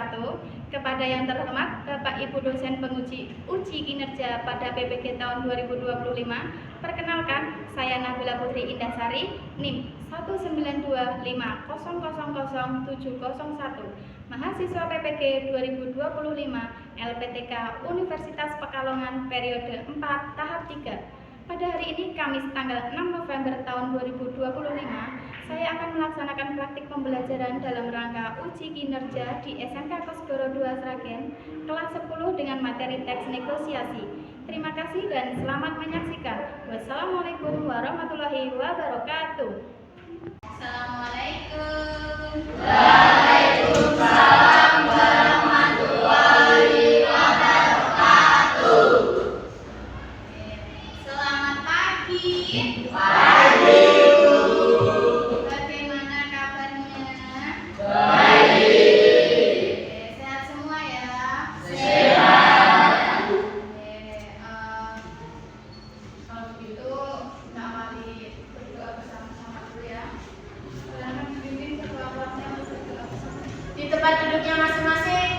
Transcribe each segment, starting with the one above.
wabarakatuh. Kepada yang terhormat Bapak Ibu dosen penguji uji kinerja pada PPG tahun 2025, perkenalkan saya Nabila Putri Indasari, NIM 19250000701, mahasiswa PPG 2025 LPTK Universitas Pekalongan periode 4 tahap 3. Pada hari ini, Kamis tanggal 6 November tahun 2025, saya akan melaksanakan praktik pembelajaran dalam rangka uji kinerja di SMK Kosgoro 2 Sragen, kelas 10 dengan materi teks negosiasi. Terima kasih dan selamat menyaksikan. Wassalamualaikum warahmatullahi wabarakatuh. Assalamualaikum. Waalaikumsalam warahmatullahi wabarakatuh. Selamat pagi. Pagi. Bagaimana kabarnya? Baik. Sehat semua ya? Sehat. Kalau begitu kita awali berdoa bersama-sama dulu ya. Silakan dibimbing kedua-duanya untuk berdoa bersama. Di tempat duduknya masing-masing.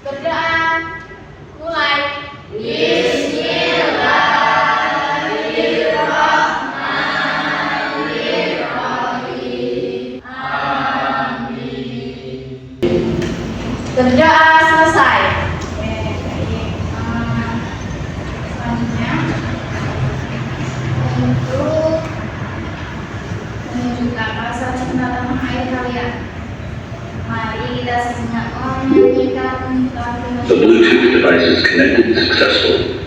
Berdoa. Mulai. Bismillahirrahmanirrahim. Amin. Berdoa selesai. Selanjutnya untuk menunjukkan rasa cinta tanah air kalian, mari kita sejenak menyanyikan The Bluetooth device is connected successfully.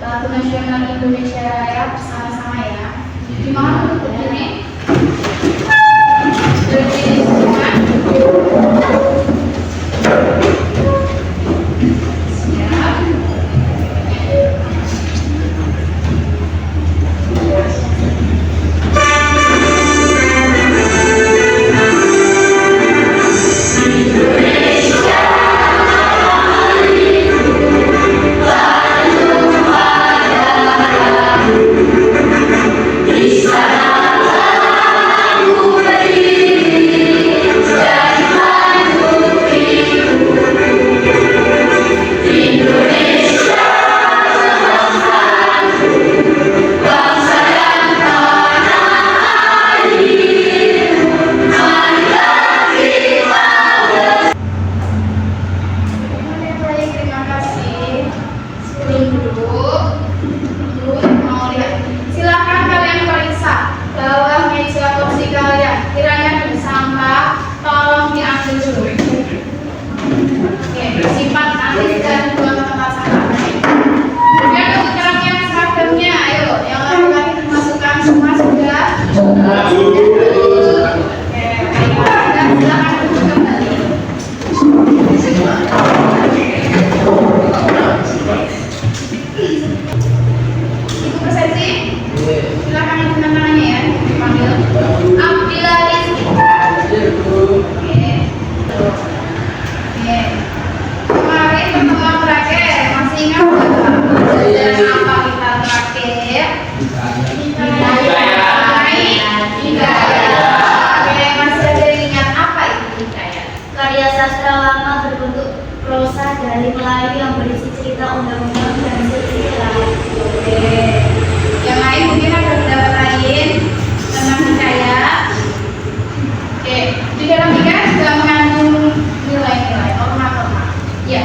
lagu nasional Indonesia Raya bersama-sama ya. Dimohon untuk berdiri. Berdiri semua. Siap. Baik, terima kasih. Sebelum duduk, mau lihat. Silakan kalian periksa bawah meja kursi kalian. Kiranya ada sampah, tolong diambil dulu. Oke, simpan nanti dan buang ke tempat sampah. Kemudian untuk yang seragamnya, ayo yang laki-laki dimasukkan semua sudah. Oke, baiklah, silakan duduk kembali. Ibu Persesi, silakan dengan tangannya ya, dipanggil Abdillah Rizky. Oke. Kemarin pertemuan terakhir masih ingat nggak? Pelajaran apa kita terakhir? Hidayah. Oke, masih ada yang ingat apa itu hidayah? Karya sastra lama berbentuk prosa dari Melayu yang berisi cerita undang-undang dan silsilah. Oke. Yang lain mungkin ada pendapat lain tentang hidayah. Oke, di dalam hidayah juga mengandung nilai-nilai, norma-norma. Ya.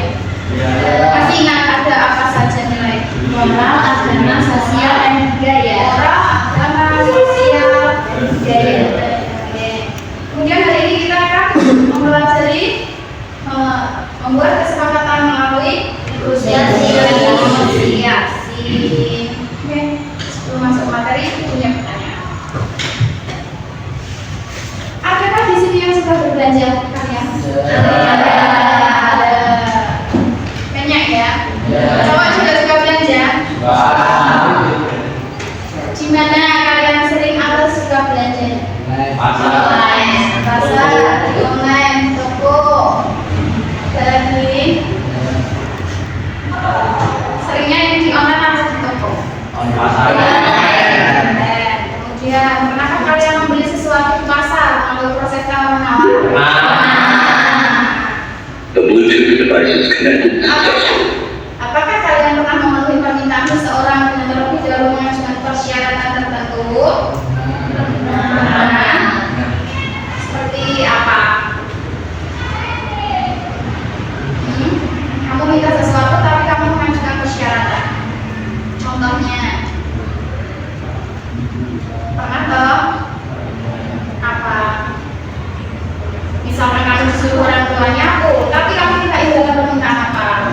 Masih ingat ada apa saja nilai? Moral, agama, sosial, dan budaya. Moral, agama, sosial, dan budaya. Oke. Kemudian hari ini kita akan mempelajari membuat kesepakatan melalui Negosiasi. negosiasi. Oke. Sebelum masuk materi, punya pertanyaan. Adakah di sini yang sudah berbelanja kalian? Ada. Banyak ya? Cowok juga suka belanja? Di mana kalian sering atau suka belanja? Online, pasar, di online, toko. Ada lagi? Seringnya yang di online atau di toko? Kemudian, pernahkah kalian membeli sesuatu di pasar melalui proses tawar menawar? connected successfully. Apakah kalian pernah memenuhi permintaan seseorang dengan terlebih dahulu mengajukan persyaratan tertentu? Nah, seperti apa? Kamu minta sesuatu tapi kamu mengajukan persyaratan. Contohnya, pernah toh? Apa? Misalkan kamu disuruh orang tua nyapu, tapi kamu minta imbalan permintaan apa?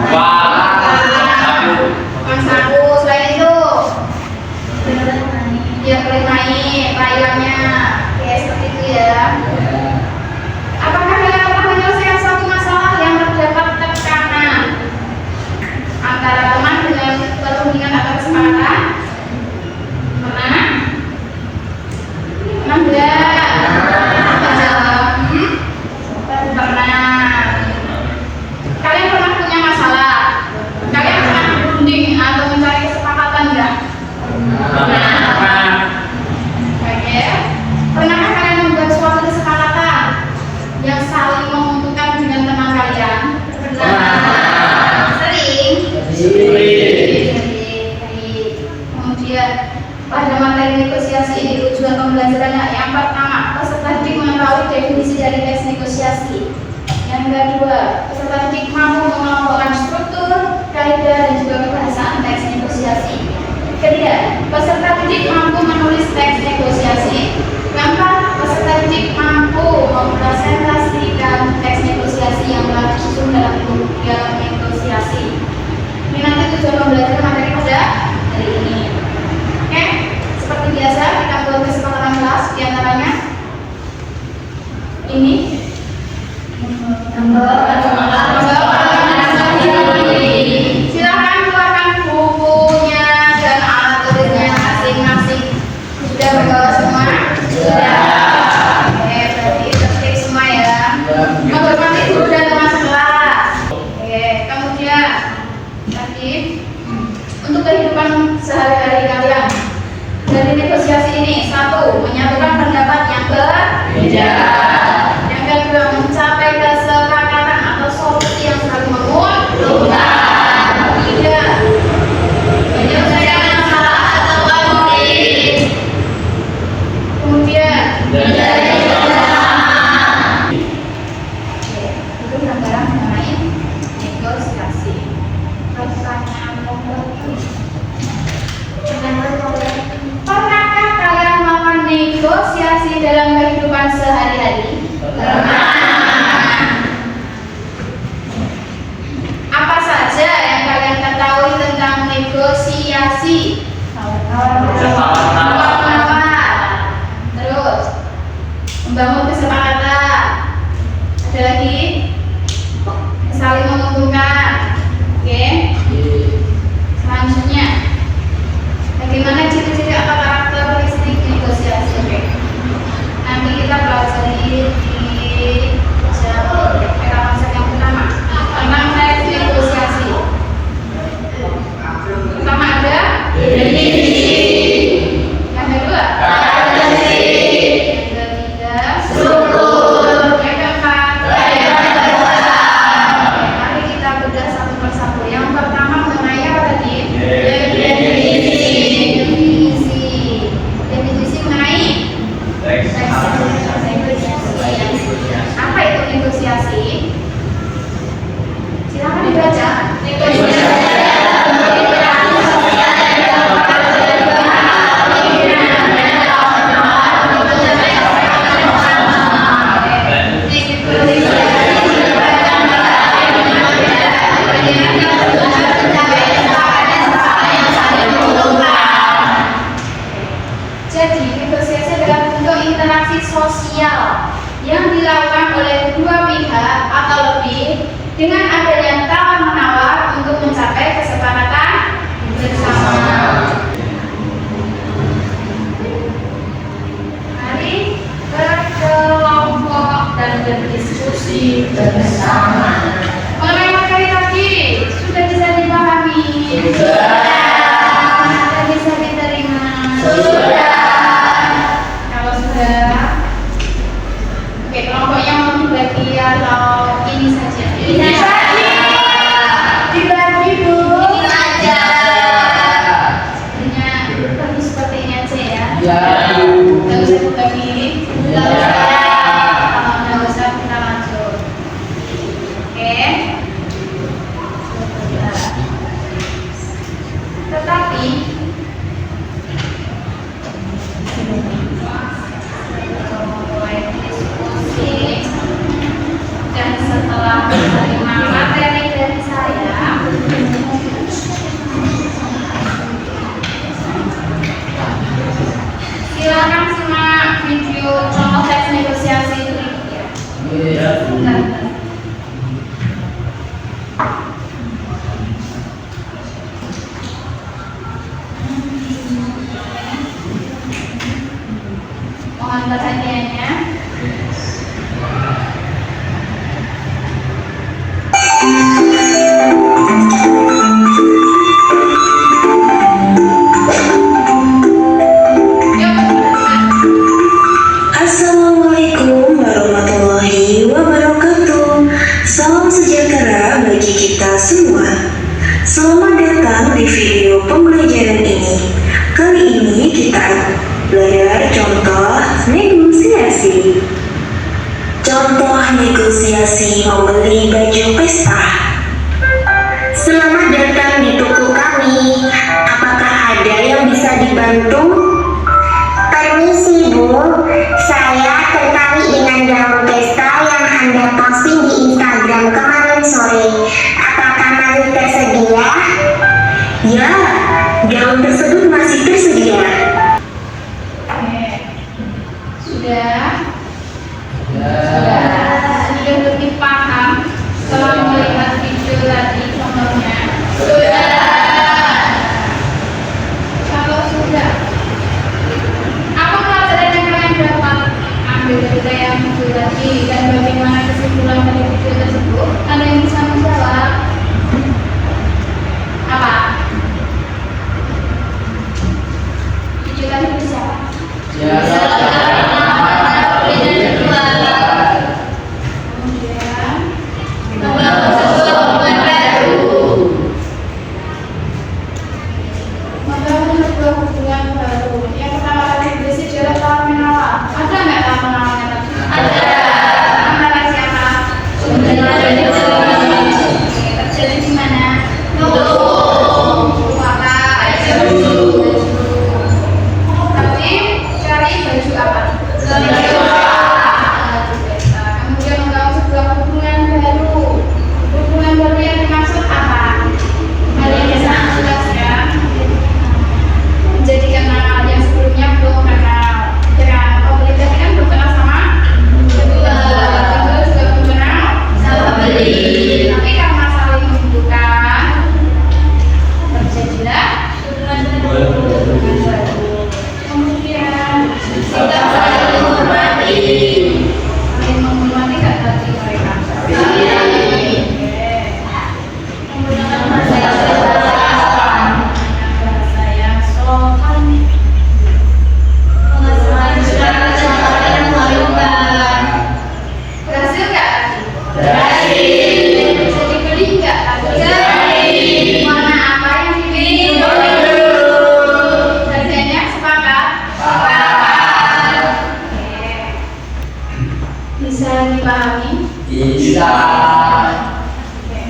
Uang saku, selain itu ya boleh naik layarnya, kayak seperti itu ya. Apakah kalian pernah menyelesaikan suatu masalah yang terdapat tekanan antara teman dengan perundingan atau kesepakatan? Pernah? Pernah enggak? Pernah. Kalian pernah punya masalah? Kalian pernah berunding atau mencari kesepakatan enggak? Pernah. Oke. Pernahkah kalian membuat suatu kesepakatan yang saling menguntungkan dengan teman kalian? Pernah. Sering. Kemudian pada materi negosiasi ini tujuan pembelajarannya yang pertama, peserta didik mengetahui definisi dari teks negosiasi. Yang kedua, peserta didik mampu mengelompokkan struktur, kaidah dan juga kebahasaan teks negosiasi. Ketiga, peserta didik mampu menulis teks negosiasi. Keempat, peserta didik mampu mempresentasikan teks negosiasi yang telah disusun dalam dialog negosiasi. Ini nanti tujuan pembelajaran materi pada hari ini. Oke, seperti biasa kita buat kesepakatan kelas diantaranya ini. Silakan keluarkan bukunya dan alat tulisnya masing-masing. Sudah berbawa semua? Sudah. Oke, berarti tertib semua ya. Menghormati guru dan teman sekelas. Oke, kemudian tadi untuk kehidupan sehari-hari kalian dari negosiasi ini, satu, menyatukan pendapat yang berbeda. Yang kedua, mencapai kesepakatan atau solusi yang saling menguntungkan. Tiga, menyelesaikan masalah atau konflik. Kemudian menjadi bersama. Itu gambaran mengenai negosiasi. Pertanyaan nomor 2. Pernahkah kalian melakukan negosiasi dalam kehidupan sehari-hari? Pernah. Apa saja yang kalian ketahui tentang negosiasi? Terus membangun kesepakatan. Ada lagi? Saling menguntungkan. Oke. Selanjutnya, bagaimana ciri-ciri atau karakteristik negosiasi? Oke. Nanti kita pelajari di konsep yang pertama tentang teks negosiasi. Pertama ada definisi. Yang kedua karakteristik. Yang ketiga struktur. Yang keempat mari kita bedah satu persatu. Yang pertama mengenai apa tadi? Definisi mengenai teks negosiasi. Apa itu negosiasi? Silakan dibaca. Jadi, negosiasi adalah bentuk interaksi sosial yang dilakukan oleh dua pihak atau lebih dengan adanya tawar-menawar untuk mencapai kesepakatan bersama. Mari berkelompok dan berdiskusi bersama. Mengenai materi tadi sudah bisa dipahami? Sudah bisa diterima? Sudah. Kalau sudah, oke, kelompoknya mau dibagi atau ini saja? Ini saja. Mohon perhatiannya. Assalamualaikum warahmatullahi wabarakatuh. Salam sejahtera bagi kita semua. Selamat datang di video pembelajaran ini. Kali ini kita belajar contoh negosiasi. Contoh negosiasi membeli baju pesta. Selamat datang di toko kami. Apakah ada yang bisa dibantu? Permisi Bu, saya tertarik dengan gaun pesta yang Anda posting di Instagram kemarin sore. Apakah masih tersedia? Ya, gaun tersebut masih tersedia. Oke. Sudah? Sudah lebih paham setelah melihat video tadi contohnya? Kalau sudah, apa pelajaran yang kalian dapat ambil dari yang video tadi dan bagaimana kesimpulan dari video tersebut? Ada yang bisa menjawab? Apa? Video tadi bisa? Membangun sebuah hubungan baru. Yang pertama kali berisi adalah terminal. Ada nggak terminalnya tadi? Ada. Antara siapa? Terjadi di mana? Apa? Tapi cari baju apa? Baju pesta. Kemudian membangun sebuah hubungan baru. Hubungan baru yang dimaksud apa? Kalian bisa menjelaskan? Jadi kenal yang sebelumnya belum kenal. Dengan komunitas kan belum kenal sama kedua. Kedua juga belum kenal sama beli. Tapi karena saling membutuhkan, terjadilah hubungan baru. Kemudian kita saling menghormati. Saling menghormati nggak tadi mereka? Menggunakan bahasa yang sopan. Berhasil nggak? Berhasil. Jadi beli nggak? Beli. Warna apa yang dipilih? Harganya sepakat? Sepakat. Oke. Bisa dipahami? Bisa. Oke.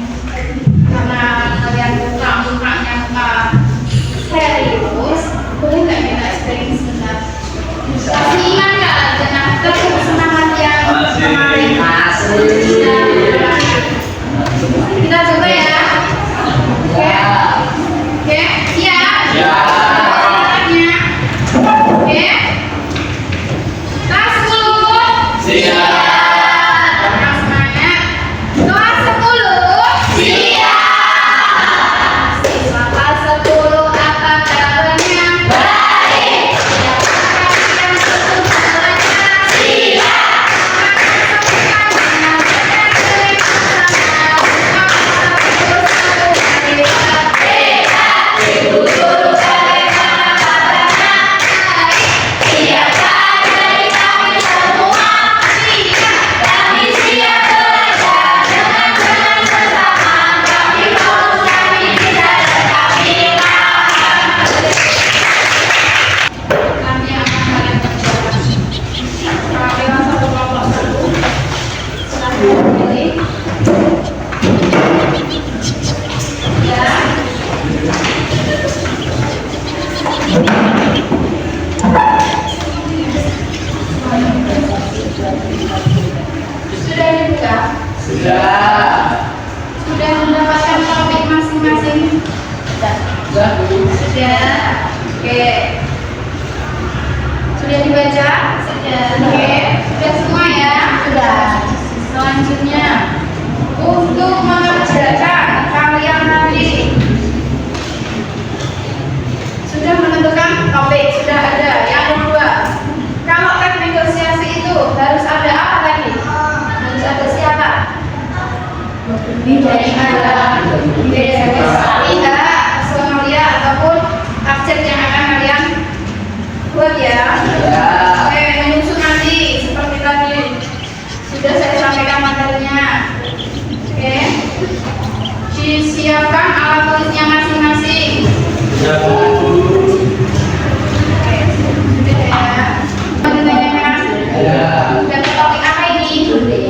Karena kalian mukanya muka serius, boleh nggak kita experience sebentar? Masih ingat nggak dengan kebersamaan yang kemarin? Kita coba ya. Oke. Oke. Siap? Caranya. Oke. Kelas 10. Siap. Yang semangat. Kelas 10. Siap. Siswa kelas 10 apa kabarnya? Baik. Siapakah yang sebenarnya? Siap. Kami akan kalian kerjakan. Perwakilan satu kelompok satu. Silahkan pilih. Ya. Sudah dibuka? Sudah. Sudah mendapatkan topik masing-masing? Sudah. Sudah. Oke. Sudah dibaca? Sudah. Oke. Sudah semua ya? Sudah. Siswa Tidak Somalia ataupun abjad yang akan kalian buat ya. Oke, menyusun nanti seperti tadi sudah saya sampaikan materinya. Oke, disiapkan alat tulisnya masing-masing. Oke, sudah ya. Ditanyakan. Dan topik apa ini? Sudah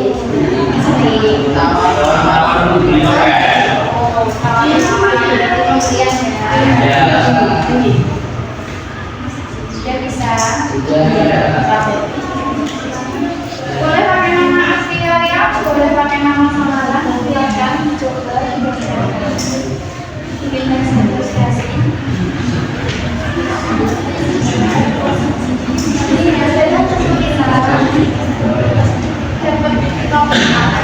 bisa. Boleh pakai nama asli kalian, boleh pakai nama samaran. Silakan coba bikin presentasi. Ini ada tulisan. Dapat topik apa?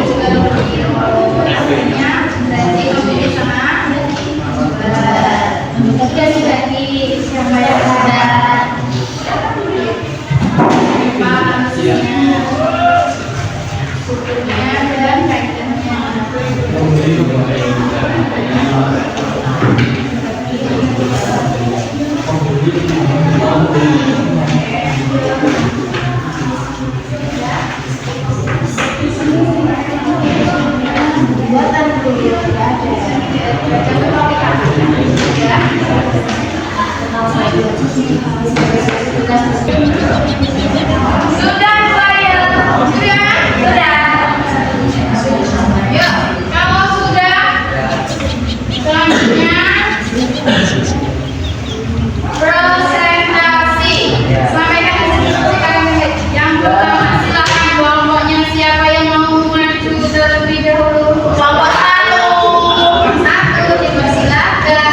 Juga namanya berarti komedi sama dan bagi siapa yang ada sukunya dan kaitannya. Buatan dulu ya. Sudah saya. Sudah. Yuk, kalau sudah selanjutnya presentasi. Sampaikan presentasi kalian. Yang pertama silakan kelompoknya siapa yang mau maju terlebih dahulu. Kelompok satu dipersilakan.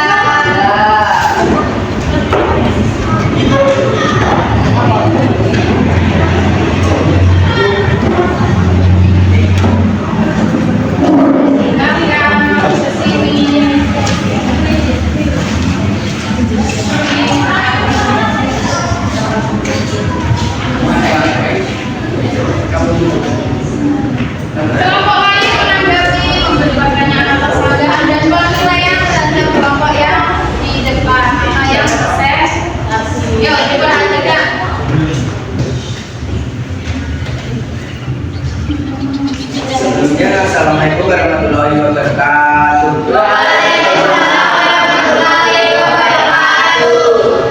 Kelompok lain menanggapi memberi pertanyaan atas keadaan dan penilaian terhadap kelompok yang di depan yang sukses. Yuk diperhatikan. Sebelumnya, Assalamualaikum warahmatullahi wabarakatuh.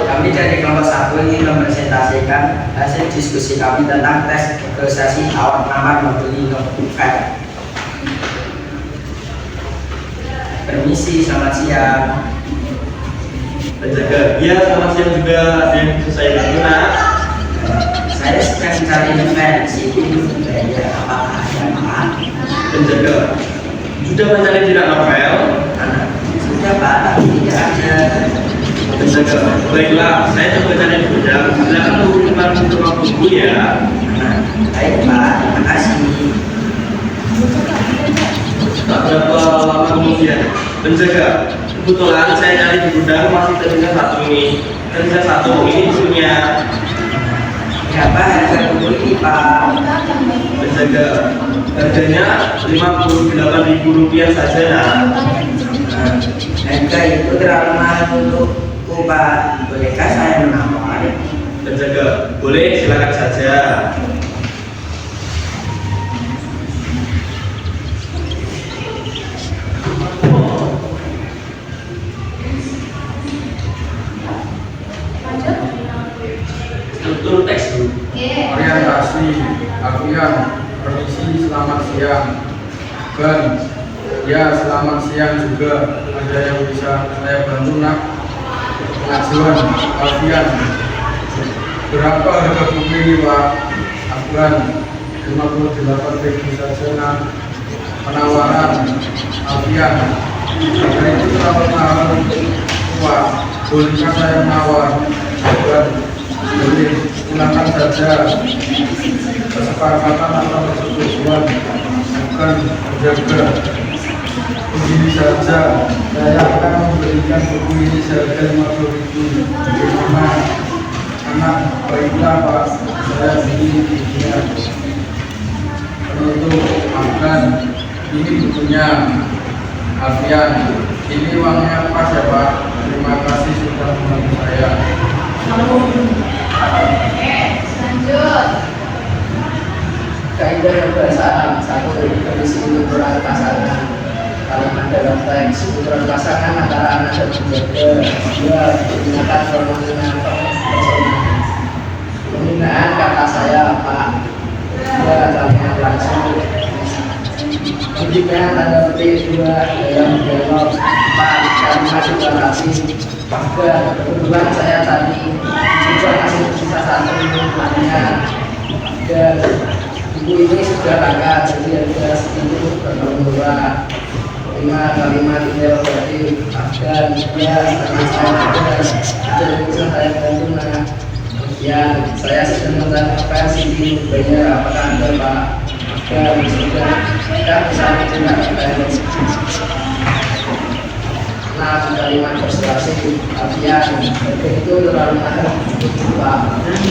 Kami dari kelompok 1 ingin mempresentasikan hasil diskusi kami tentang tes organisasi awal pelamar membeli novel. Permisi, selamat siang. Penjaga, iya selamat siang juga. Ada yang bisa saya bantu, Nak? Saya sedang mencari novel di sini. Apakah ada Pak? Penjaga, sudah mencari tidak novel? Sudah Pak, tapi tidak ada. Penjaga, baiklah, saya coba cari di gudang. Silakan mengumpulkan beberapa buku ya. Baik Pak, terima kasih. Tak berapa lama kemudian, penjaga, kebetulan saya cari di gudang masih tersisa satu ini. Tersisa satu, ini bukunya. Berapa harga buku ini Pak? Penjaga, harganya Rp58.000 saja, Nak. Harga itu terlalu mahal untukku Pak. Bolehkah saya menawar? Penjaga, boleh silakan saja. Struktur teks dulu. Orientasi, Alfian, permisi, selamat siang. Ben, ya selamat siang juga. Ada yang bisa saya bantu Nak? Pengajuan, Alfian. Berapa harga buku ini Pak? Alfian, 58.000 saja Nak. Penawaran, Alfian. Harga itu terlalu mahal Pak. Bolehkah saya menawar? Alfian. Boleh, silakan saja. Kesepakatan atau persetujuan bukan berjaga. Begini saja, saya akan memberikan buku ini seharga 50.000. Bagaimana? Anak, baiklah Pak, saya beli bukunya. Penutup, maka Ini bukunya. Alfian, ini uangnya pas ya Pak. Terima kasih sudah membantu saya. Lanjut. Kaidah bahasa satu kondisi ukuran pasangan kalimat dalam teks ukuran pasangan antara anak dan penjaga. Dua, menggunakan penggunaan personal. Penggunaan kata saya Pak. Dua, kalimat langsung. Jika tanda petik dua dalam dialog. Empat, kalimat deklarasi. Tiga, kebetulan saya tadi juga masih sisa satu minumannya. Dan buku ini sudah langka, jadi ada sedikit bernomor. 5, kalimat interrogatif. Dan ya, karena saya jadi bisa saya bantu. Kemudian saya sedang menanyakan CD bayar apakah ada Pak? Dan sudah kita bisa menggunakan 6, kalimat persuasif. Artian itu terlalu mahal Pak.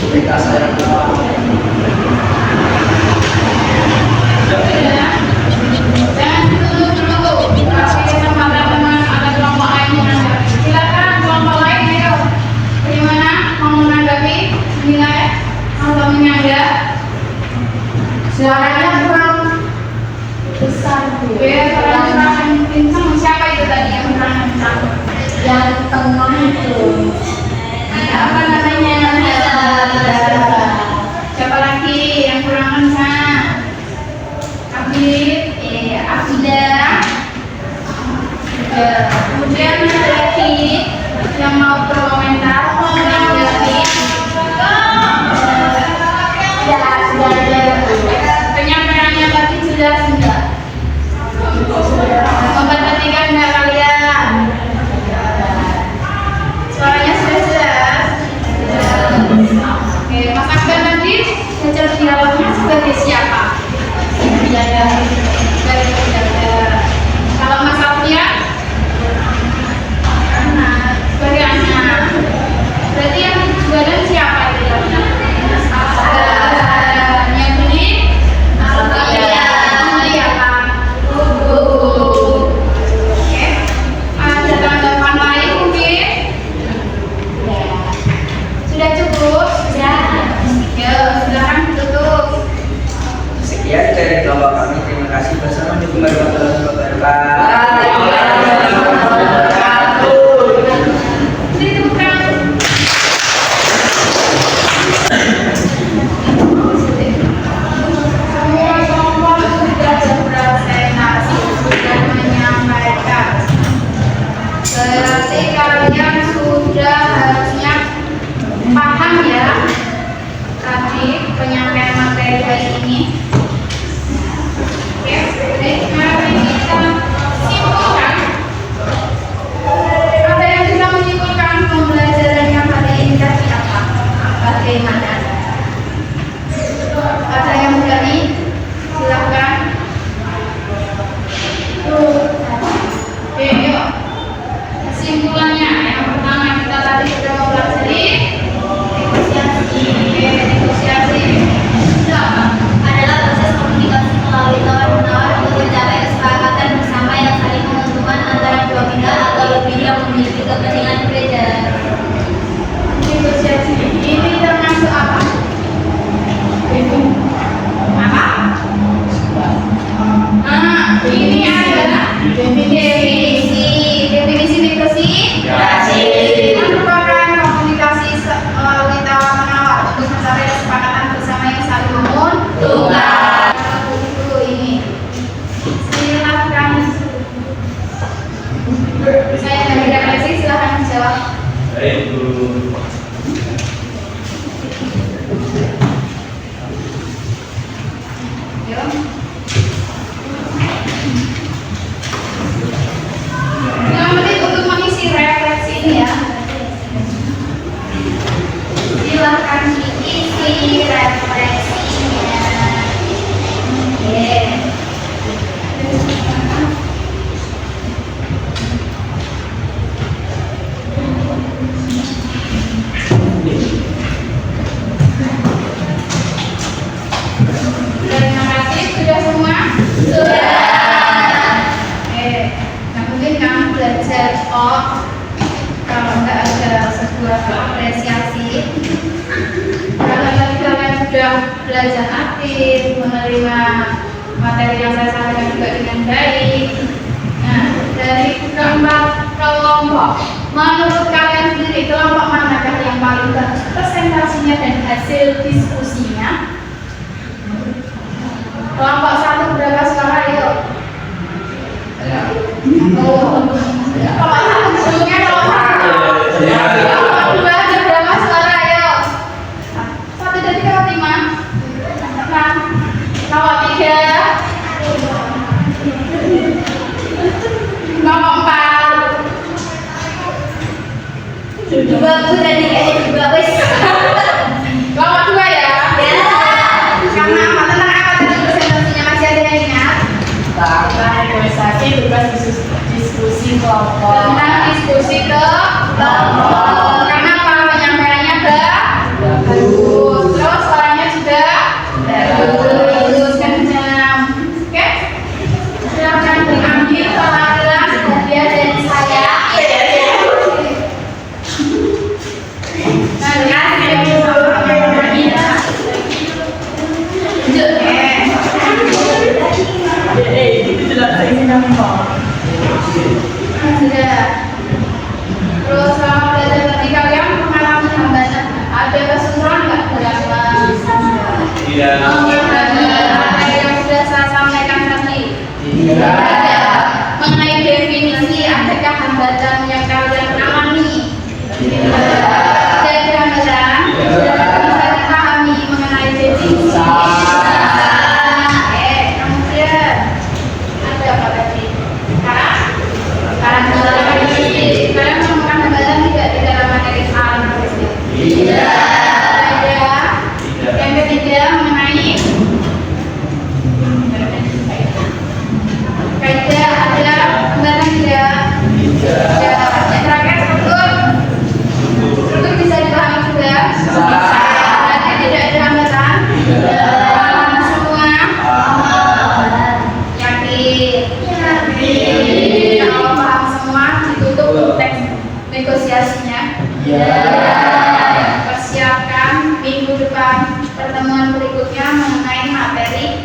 Mereka saya Jangan dulu. Kasih kesempatan teman ada kelompok lain menanggapi. Silakan kelompok lain, ayo. Bagaimana mau menanggapi, menilai atau menyanggah? Suaranya kurang besar. Suaranya kencang. Siapa itu tadi yang kurang kencang? Yang tengah itu. Apa namanya? Siapa lagi yang kurang kencang? Abida. Kemudian ada lagi yang mau berkomentar, mau menanggapi. Penyampaiannya tadi jelas enggak? Memperhatikan enggak kalian? Suaranya sudah jelas? Oke, Mas Akbar tadi belajar dialognya sebagai siapa? Dari penjaga. Kalau Mas Alfian sebagai anak. Berarti yang jualan siapa itu? Yang beli apa? Oke. Ada tanggapan lain mungkin? Sudah cukup? Ya, silakan ditutup. sekian dari kelompok kami. Terima kasih bersama warahmatullahi wabarakatuh. Semua kelompok sudah berpresentasi, sudah menyampaikan. Berarti kalian sudah harusnya paham ya tadi penyampaian materi hari ini. Oke, baik, mari kita simpulkan. Ada yang bisa menyimpulkan pembelajarannya hari ini tadi apa? Bagaimana? Ada yang berani? Silakan. Oke, yuk. Kesimpulannya, yang pertama kita tadi sudah mempelajari negosiasi. Adalah proses komunikasi melalui tawar-menawar untuk mencapai kesepakatan bersama yang saling menguntungkan antara dua pihak atau lebih yang memiliki kepentingan berbeda. Negosiasi ini termasuk apa? Apa? Ini adalah definisi negosiasi. Merupakan komunikasi melalui tawar-menawar untuk mencapai kesepakatan bersama yang saling menguntungkan. Buku ini silakan. Saya dari redaksi, silakan menjawab. Baik, Guru. Yuk. Yang penting untuk mengisi refleksi ini ya. Silakan diisi refleksinya. Terima kasih sudah menerima materi yang saya sampaikan juga dengan baik. Nah, dari keempat kelompok, menurut kalian sendiri kelompok manakah yang paling bagus presentasinya dan hasil diskusinya? Kelompok 1 berapa suara? Ayo. Oh, kelompok 1 sebelumnya kelompok 1. Kelompok 2 ada berapa suara? Ayo. 1, 2, 3, 4, 5. Nah, kelompok 3. Kelompok 4. Dua aku tadi ada dua wes. Kelompok 2 ya? Ya. Karena apa? Tentang apa tadi presentasinya, masih ada yang ingat? Tentang rekomendasi bebas diskusi kelompok. Tentang diskusi kelompok. Karena apa? Penyampaiannya bagus. Terus suaranya juga bagus, kencang. Oke? Silakan diambil kelas hadiah dari saya. Terus selama belajar tadi kalian mengalami hambatan, ada kesulitan nggak dalam Tidak. apa yang sudah saya sampaikan tadi? Tidak. Ada. Mengenai definisi, adakah hambatan yang kalian alami? Ada hambatan? Bisa dipahami mengenai definisi? Kemudian ada apa tadi? Kalian menemukan hambatan tidak di dalam materi A? Tidak. Ada. Yang ketiga mengenai kaidah, ada hambatan tidak? Tidak. Yang terakhir struktur bisa dipahami juga? Berarti tidak ada hambatan? Paham semua? Yakin? Kalau paham semua ditutup teks negosiasinya. Persiapkan minggu depan pertemuan berikutnya mengenai materi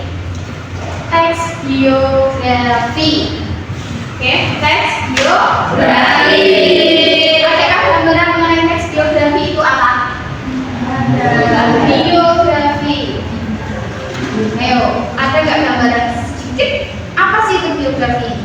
teks biografi. Oke, teks biografi. Adakah gambaran mengenai teks biografi itu apa? Biografi. Ayo, ada nggak gambaran sedikit? Apa sih itu biografi?